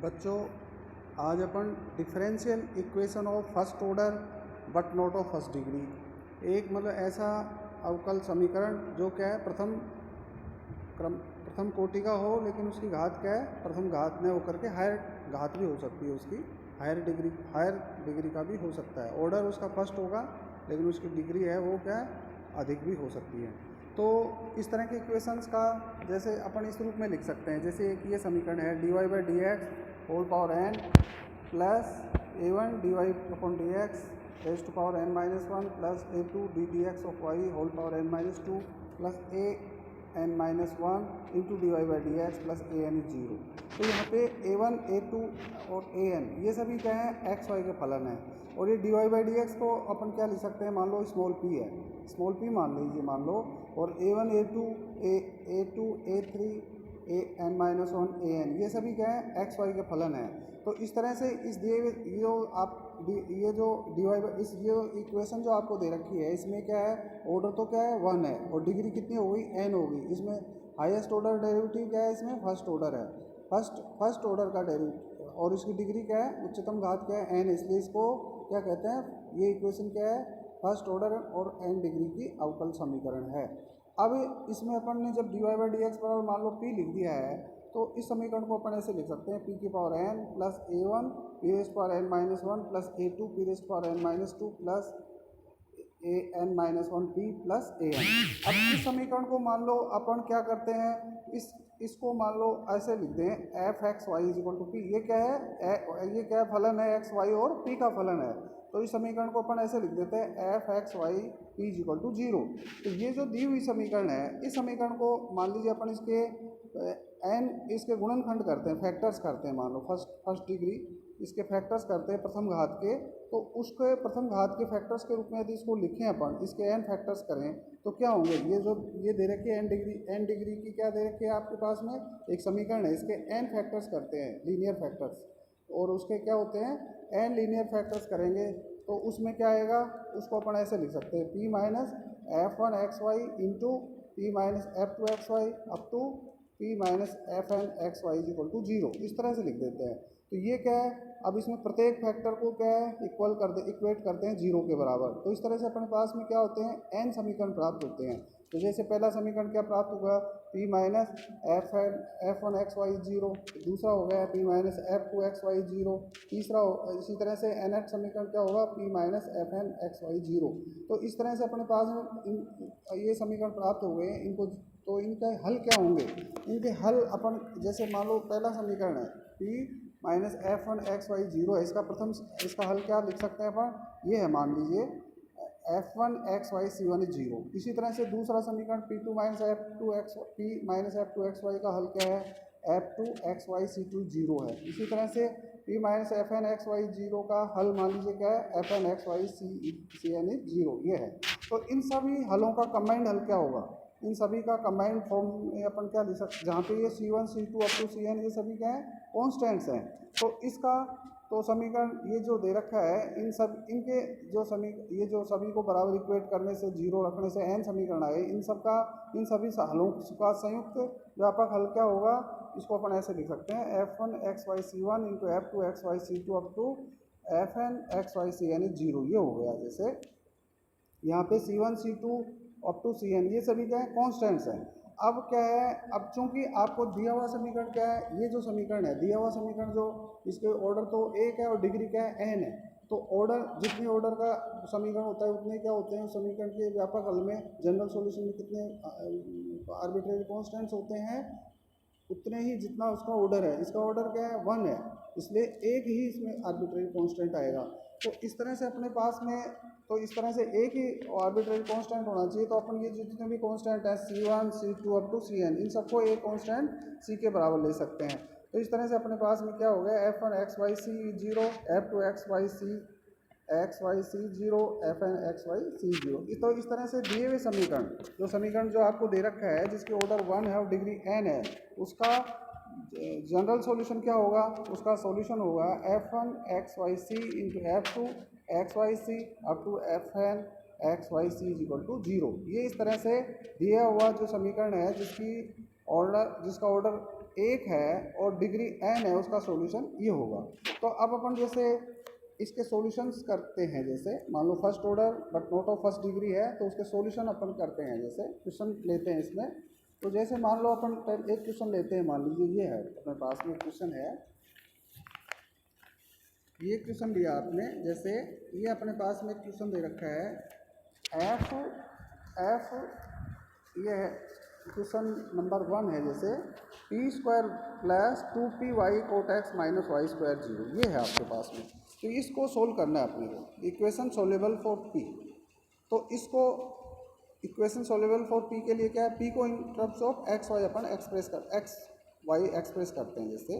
बच्चों, आज अपन differential equation of first order but not of first degree, एक मतलब ऐसा अवकल समीकरण जो क्या है प्रथम कोटि का हो, लेकिन उसकी घात क्या है, प्रथम घात न होकर के हायर घात भी हो सकती है, उसकी हायर डिग्री का भी हो सकता है। ऑर्डर उसका फर्स्ट होगा लेकिन उसकी डिग्री है वो क्या है, अधिक भी हो सकती है। तो इस तरह के इक्वेशंस का जैसे अपन इस रूप में लिख सकते हैं, जैसे एक ये समीकरण है dy/dx whole power n plus a1 dy/dx raise to power n-1 plus a2 ddx of y whole power n-2 plus an-1 into dy/dx plus an is 0। तो यहाँ पे a1 a2 और an ये सभी क्या है, एक्स वाई के फलन है। और ये dy/dx को अपन क्या लिख सकते हैं, मान लो स्मॉल p है, स्मॉल p मान लीजिए, मान लो, और a1 a2 a2 a3 an-1 an ये सभी क्या है, एक्स वाई के फलन है। तो इस तरह से इस दिए ये जो ये इक्वेशन जो आपको दे रखी है, इसमें क्या है, ऑर्डर तो क्या है 1 है और डिग्री कितनी हो गई, n होगी। इसमें हाईएस्ट ऑर्डर डेरिवेटिव क्या है, इसमें फर्स्ट ऑर्डर है, फर्स्ट ऑर्डर का डेरिवेटिव, और इसकी डिग्री क्या है, उच्चतम घात क्या है, n, इसलिए इसको क्या कहते हैं, ये इक्वेशन क्या है, फर्स्ट ऑर्डर और n डिग्री की अवकल समीकरण है। अब इसमें अपन ने जब dy/dx बराबर मान लो p लिख दिया है, तो इस समीकरण को अपन ऐसे लिख सकते हैं, p की power n plus a1 p⁻n-1 plus a2 p⁻n-2 plus an-1 p plus an। अब इस समीकरण को मान लो अपन क्या करते हैं, इसको मान लो ऐसे लिख दें, f x y is equal to p. ये क्या है, ये क्या फलन है, एक्स वाई और पी का फलन है। तो इस समीकरण को अपन ऐसे लिख देते हैं, f x y p is equal to 0। तो ये जो दी हुई समीकरण है, इस समीकरण को मान लीजिए अपन इसके एन इसके गुणनखंड करते हैं, फैक्टर्स करते हैं, मान लो फर्स्ट डिग्री इसके फैक्टर्स करते हैं प्रथम घात के, तो उसके प्रथम घात के फैक्टर्स के रूप में यदि इसको लिखें अपन, इसके एन फैक्टर्स करें, तो क्या होंगे, ये दे रखी है एन डिग्री की क्या दे रखी है आपके पास में, एक समीकरण है, इसके एन फैक्टर्स करते हैं, लीनियर फैक्टर्स, और उसके क्या होते हैं, एन लीनियर फैक्टर्स करेंगे, तो उसमें क्या आएगा, उसको अपन ऐसे लिख सकते हैं, p minus f1 xy into p minus f2 xy up to p minus fn xy is equal to 0। इस तरह से लिख देते हैं। तो ये क्या है, अब इसमें प्रत्येक फैक्टर को क्या है, इक्वेट करते हैं 0 के बराबर। तो इस तरह से अपने पास में क्या होते हैं, n समीकरण प्राप्त होते हैं। तो जैसे पहला समीकरण क्या प्राप्त होगा, p माइनस f1 xy 0, दूसरा हो गया p माइनस f2 xy 0, तीसरा इसी तरह से nth समीकरण क्या होगा, p माइनस fn xy 0। तो इस तरह से अपने पास में ये समीकरण प्राप्त हो गए इनको। तो इनका हल क्या होंगे, इनके हल अपन जैसे मान लो पहला समीकरण है p माइनस f1 xy 0 है, इसका हल क्या लिख सकते हैं अपन, ये है, मान लीजिए f1 xy c1 इज 0। इसी तरह से दूसरा समीकरण p2 माइनस f2 xy का हल क्या है, f2 xy c2 0 है। इसी तरह से p माइनस fn xy 0 का हल मान लीजिए क्या है, fn xy cn इज 0, ये है। तो इन सभी हलों का कंबाइंड हल क्या होगा, इन सभी का कंबाइंड फॉर्म में अपन क्या लिख सकते हैं, जहाँ पे ये c1 c2 up to cn ये सभी क्या है, कॉन्स्टेंट्स हैं। तो इसका तो समीकरण ये जो दे रखा है, इनके ये जो सभी को बराबर इक्वेट करने से, 0 रखने से n समीकरण आए, इन सभी हलों का संयुक्त व्यापक हल क्या होगा, इसको अपन ऐसे लिख सकते हैं, f1 xy c1 into f2 xy c2 up to fn xy cn is 0। ये हो गया, जैसे यहाँ पे c1 c2 up to cn ये सभी क्या है, कॉन्स्टेंट्स हैं। अब क्या है, अब चूंकि आपको दिया हुआ समीकरण क्या है, ये जो समीकरण है, दिया हुआ समीकरण जो इसके ऑर्डर तो 1 है और डिग्री क्या है, n है। तो ऑर्डर जितने ऑर्डर का समीकरण होता है उतने क्या होते हैं, समीकरण के व्यापक हल में, जनरल सॉल्यूशन में कितने आर्बिट्रेरी कॉन्स्टेंट्स होते हैं, उतने ही जितना उसका ऑर्डर है। इसका ऑर्डर क्या है, 1 है, इसलिए एक ही इसमें आर्बिट्रेरी कॉन्स्टेंट आएगा। तो इस तरह से अपने पास में, तो इस तरह से एक ही आर्बिट्रेरी कांस्टेंट होना चाहिए। तो अपन ये जितने भी कांस्टेंट है c1 c2 up to cn, इन सबको एक कांस्टेंट c के बराबर ले सकते हैं। तो इस तरह से अपने पास में क्या हो गया, f1 xy c 0, f2 xy c 0, fn xy c 0। तो इस तरह से दिए हुए समीकरण जो आपको दे रखा है, जिसके ऑर्डर 1 है और डिग्री n है, उसका जनरल सॉल्यूशन क्या होगा, उसका सॉल्यूशन होगा f1 xy c into f2 xy c up to fn xy c is equal to 0। ये इस तरह से दिया हुआ जो समीकरण है, जिसका ऑर्डर एक है और डिग्री n है, उसका सॉल्यूशन ये होगा। तो अब अपन जैसे इसके सॉल्यूशंस करते हैं, जैसे मान लो first order but not of first degree है तो उसके सॉल्यूशन अपन करते हैं। जैसे क्वेश्चन लेते हैं इसमें, तो जैसे मान लो अपन एक क्वेश्चन लेते हैं, मान लीजिए ये है अपने पास में क्वेश्चन है, ये क्वेश्चन दिया आपने, जैसे ये अपने पास में क्वेश्चन दे रखा है एफ ये क्वेश्चन नंबर 1 है, जैसे p square plus 2py cot x minus y square 0, ये है आपके पास में। तो इसको सोल्व करना है अपने को, इक्वेशन सोल्यूबल फॉर पी। तो इसको इक्वेशन सोल्यूबल फॉर पी के लिए क्या है, पी को in terms of x y upon x y express करते हैं जैसे।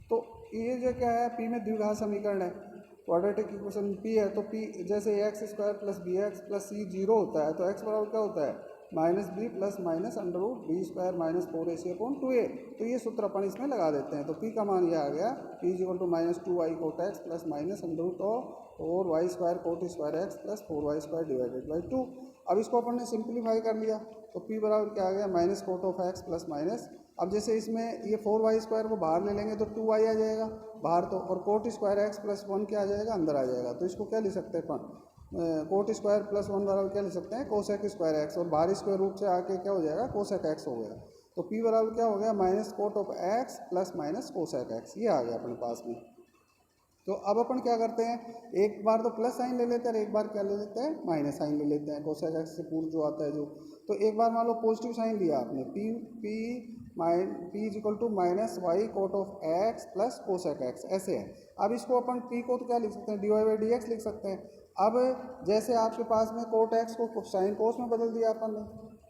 तो ये जो क्या है, पी में द्विघात समीकरण है, क्वाड्रेटिक इक्वेशन पी है, तो पी जैसे x square plus b x plus c 0 होता है, तो एक्स बराबर क्या होता है minus b plus minus under root b square minus 4ac upon 2a। तो ये सूत्र अपन इसमें लगा देते हैं। तो पी का मान ये आ गया, p is equal to minus 2y cot x plus minus under root of 4y square cot square x plus 4y square divided by 2। अब इसको अपन ने सिंप्लीफाई कर लिया, तो पी बराबर क्या आ गया minus cot of x plus minus, अब जैसे इसमें ये 4y स्क्वायर को बाहर ले लेंगे तो 2y आ जाएगा बाहर, तो और कोट स्क्वायर एक्स प्लस 1 क्या आ जाएगा अंदर आ जाएगा। तो इसको क्या लिख सकते हैं अपन, कोट स्क्वायर प्लस 1 बराबर क्या लिख सकते हैं कोसेक स्क्वायर एक्स, और बाहर स्क्वायर रूट से आके क्या हो जाएगा कोसेक एक्स हो गया। तो p बराबर क्या हो गया minus cot of x plus minus cosec x, ये आ गया अपने पास में। तो अब अपन क्या करते हैं, एक बार तो प्लस साइन ले लेते हैं और एक बार क्या ले लेते हैं माइनस साइन ले लेते हैं, कोसेक एक्स से पूर्व जो आता है जो। तो एक बार मान लो पॉजिटिव साइन दिया आपने, p is equal to minus y cot of x plus cosec x, ऐसे है। अब इसको अपन पी को तो क्या लिख सकते हैं d y by d x लिख सकते हैं। अब जैसे आपके पास में कोट एक्स को साइन कोस में बदल दिया अपन ने,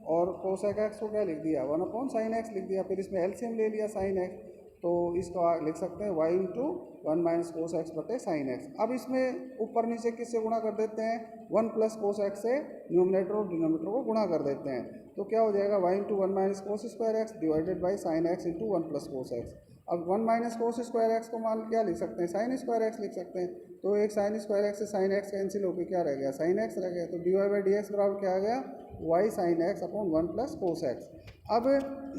और कोसेक एक्स को क्या लिख दिया 1 अपॉन साइन एक्स लिख दिया, फिर इसमें एलसीएम ले लिया साइन एक्स, तो इसको लिख सकते हैं y into 1 minus cos x बटे साइन एक्स। अब इसमें ऊपर नीचे किससे गुणा कर देते हैं, 1 प्लस कोस एक्स से न्यूमरेटर और डिनोमिनेटर को गुणा कर देते हैं, तो क्या हो जाएगा y into 1 minus cos square x divided by sine x into 1 plus cos x. अब 1 माइनस कोस स्क्वायर एक्स को मान क्या लिख सकते हैं साइन स्क्वायर एक्स लिख सकते हैं, तो एक साइन स्क्वायर एक्स से साइन एक्स कैंसिल होकर क्या रह गया साइन एक्स रह गया, तो d y by d x बराबर क्या आ गया y sine x upon 1 plus cos x. अब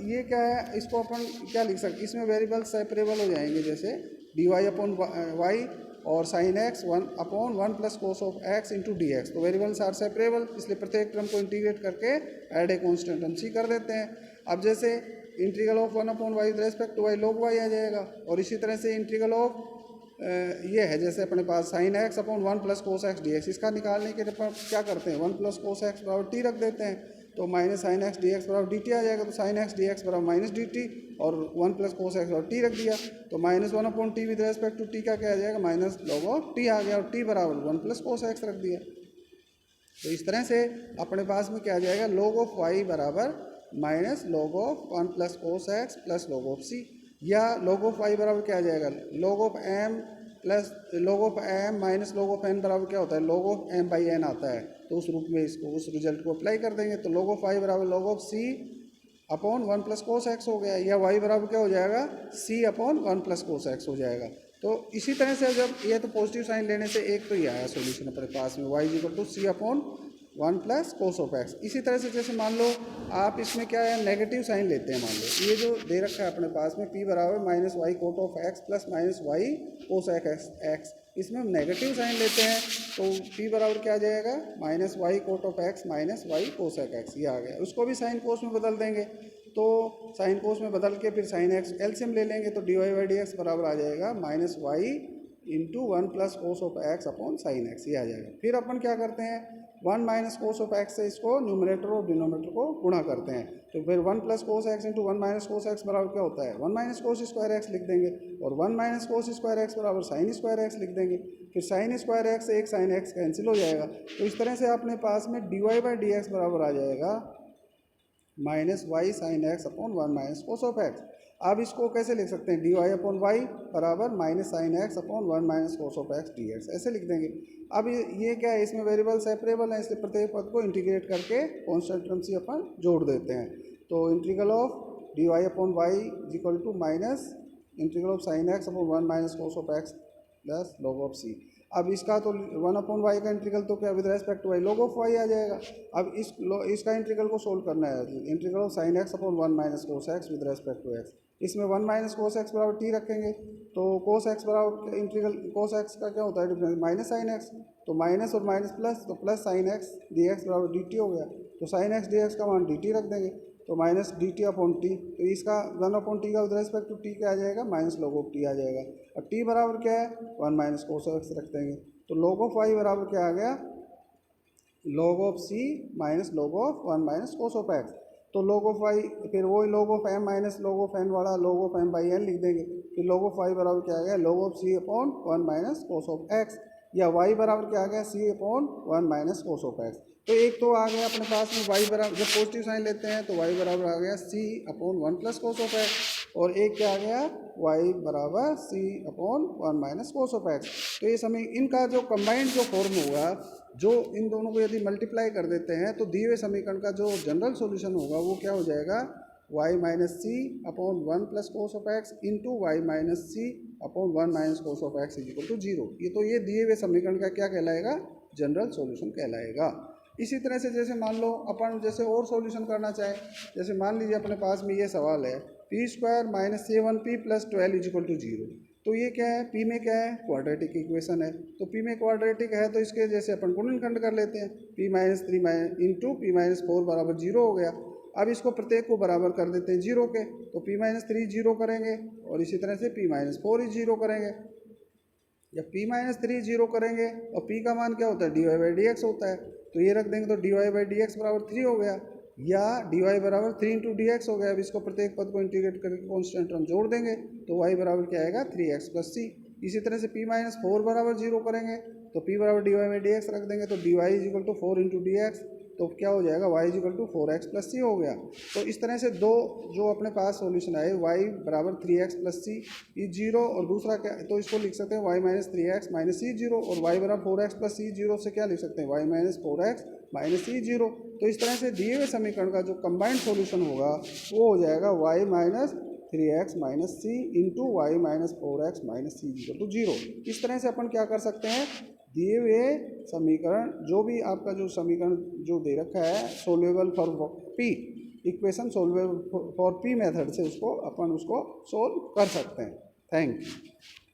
ये क्या है, इसको अपन क्या लिख सकते, इसमें वेरिएबल सेपरेबल हो जाएंगे, जैसे डी वाई अपॉन वाई और sine x 1 upon 1 plus cos of x into d x, तो वेरिएबल्स आर सेपरेबल, इसलिए प्रत्येक टर्म को इंटीग्रेट करके add a constant term C कर देते हैं। अब जैसे integral of 1 upon y with respect to y log y आ जाएगा, और इसी तरह से इंटीग्रल ऑफ ये है जैसे अपने पास sine x upon 1 plus cos x d x, इसका निकालने के लिए क्या करते हैं 1 प्लस कोस एक्स बराबर टी रख देते हैं, तो minus sine x d x बराबर डी टी आ जाएगा, तो साइन एक्स डी एक्स बराबर माइनस डी टी, और 1 प्लस कोस एक्स बराबर टी रख दिया, तो minus 1 upon t with respect to t का क्या आ जाएगा माइनस लॉग ऑफ टी आ गया, और टी बराबर 1 प्लस कोस एक्स रख दिया। तो इस तरह से अपने पास में क्या आ जाएगा लॉग ऑफ वाई बराबर minus log of 1 plus cos x plus log of c, या लॉग ऑफ वाई बराबर क्या आ जाएगा log of m plus log of m minus log of n बराबर क्या होता है log of m by n आता है, तो उस रूप में इसको उस रिजल्ट को अप्लाई कर देंगे, तो लॉग ऑफ वाई बराबर log of c upon 1 plus cos x हो गया, या वाई बराबर क्या हो जाएगा c upon 1 plus cos x हो जाएगा। तो इसी तरह से जब ये तो पॉजिटिव साइन लेने से एक तो ये आया सॉल्यूशन अपने पास में y equal to c upon 1 plus cos of x. इसी तरह से जैसे मान लो आप इसमें क्या है नेगेटिव साइन लेते हैं, मान लो ये जो दे रखा है अपने पास में पी बराबर minus y cot of x plus minus y cos x, इसमें हम नेगेटिव साइन लेते हैं, तो पी बराबर क्या आ जाएगा minus y cot of x minus y cos x, ये आ गया। उसको भी साइन कोस में बदल देंगे, तो साइन कोस में बदल के फिर साइन एक्स एलसीएम ले लेंगे, तो d y by d x बराबर आ जाएगा minus y into 1 plus cos of x upon sine x, ये आ जाएगा। फिर अपन क्या करते हैं 1 माइनस कोस ऑफ एक्स से इसको न्यूमरेटर और डिनोमिनेटर को गुणा करते हैं, तो फिर 1 plus cos x into 1 minus cos x बराबर क्या होता है 1 माइनस कोस स्क्वायर एक्स लिख देंगे, और 1 माइनस कोस स्क्वायर एक्स बराबर साइन स्क्वायर एक्स लिख देंगे, फिर साइन स्क्वायर एक्स से एक साइन एक्स कैंसिल हो जाएगा, तो इस तरह से अपने पास में d y by d x बराबर आ जाएगा minus y sine x upon 1 minus cos of x. अब इसको कैसे लिख सकते हैं डी वाई अपॉन वाई बराबर minus sine x upon 1 minus cos of x d x, ऐसे लिख देंगे। अब ये क्या है इसमें वेरिएबल सेपरेबल है, इसलिए प्रत्येक पद को इंटीग्रेट करके कॉन्स्टेंट टर्म से अपन जोड़ देते हैं, तो integral of d y upon y equal to minus integral of sine x upon 1 minus cos of x plus log of c. अब इसका तो 1/y का इंटीग्रल तो क्या with respect to y log of y आ जाएगा। अब इसका इंटीग्रल को सोल्व करना है, integral of sine x upon 1 minus cos x with respect to x. इसमें 1 माइनस कोस एक्स बराबर टी रखेंगे, तो कोस एक्स बराबर इंटीग्रल कोस एक्स का क्या होता है डिफरेंस माइनस साइन एक्स, तो माइनस और माइनस प्लस, तो plus sign x d x बराबर डी टी हो गया। तो साइन एक्स डी एक्स का मान डी टी रख देंगे, तो minus d T upon T, तो इसका 1 अपॉन टी का विद रेस्पेक्ट टू टी क्या आ जाएगा माइनस log ऑफ टी आ जाएगा। अब टी बराबर क्या है 1 माइनस कोस एक्स रख देंगे, तो log ऑफ वाई बराबर क्या आ गया log of c minus log of 1 minus cos of x. तो log ऑफ वाई फिर वही log of m minus log of n वाला log of m by n लिख देंगे, फिर log ऑफ वाई बराबर क्या आ गया log of c upon 1 minus cos of x, या वाई बराबर क्या आ गया c upon 1 minus cos of x. तो एक तो आ गया अपने पास में वाई बराबर, जब पॉजिटिव साइन लेते हैं तो वाई बराबर आ गया c upon 1 plus cos of x, और एक क्या आ गया वाई बराबर c upon 1 minus cos of x. तो ये समय इनका जो कंबाइंड जो फॉर्म होगा, जो इन दोनों को यदि मल्टीप्लाई कर देते हैं तो दिए हुए समीकरण का जो जनरल सॉल्यूशन होगा वो क्या हो जाएगा y minus c upon 1 plus cos of x into y minus c upon 1 minus cos of x equal to 0। ये दिए हुए समीकरण का क्या कहलाएगा जनरल सॉल्यूशन कहलाएगा। इसी तरह से जैसे मान लो अपन जैसे और सॉल्यूशन करना चाहें, जैसे मान लीजिए अपने पास में ये सवाल है p square minus 7p plus 12 equal to 0। तो ये क्या है पी में क्या है क्वाड्रेटिक इक्वेशन है, तो पी में क्वाड्रेटिक है तो इसके जैसे अपन गुणनखंड कर लेते हैं, P minus 3 into P minus 4 बराबर 0 हो गया। अब इसको प्रत्येक को बराबर कर देते हैं 0 के, तो पी माइनस 3 0 करेंगे और इसी तरह से पी माइनस 4 0 करेंगे। जब पी माइनस 3 0 करेंगे और पी का मान क्या होता है d y by d x होता है, तो ये रख देंगे तो d y by d x बराबर 3 हो गया, या डी वाई बराबर 3 इंटू डी एक्स हो गया। अब इसको प्रत्येक पद को इंटीग्रेट करके कॉन्स्टेंट टर्म जोड़ देंगे तो वाई बराबर क्या आएगा 3x प्लस सी। इसी तरह से पी माइनस 4 बराबर 0 करेंगे तो पी बराबर d y by d x रख देंगे, तो d y is equal to 4 into d x, तो क्या हो जाएगा y is equal to 4x plus c हो गया। तो इस तरह से दो जो अपने पास सॉल्यूशन आए y बराबर 3x प्लस सी ई 0, और दूसरा क्या तो इसको लिख सकते हैं y माइनस 3x माइनस सी 0, और y बराबर 4x प्लस सी 0 से क्या लिख सकते हैं y माइनस 4x माइनस सी 0। तो इस तरह से दिए हुए समीकरण का जो कंबाइंड सॉल्यूशन होगा वो हो जाएगा y minus 3x minus c into y minus 4x minus c equal to 0। इस तरह से अपन क्या कर सकते हैं दिए हुए समीकरण जो भी आपका जो समीकरण जो दे रखा है solvable for P equation solvable for P method से उसको अपन उसको सोल्व कर सकते हैं। Thank you.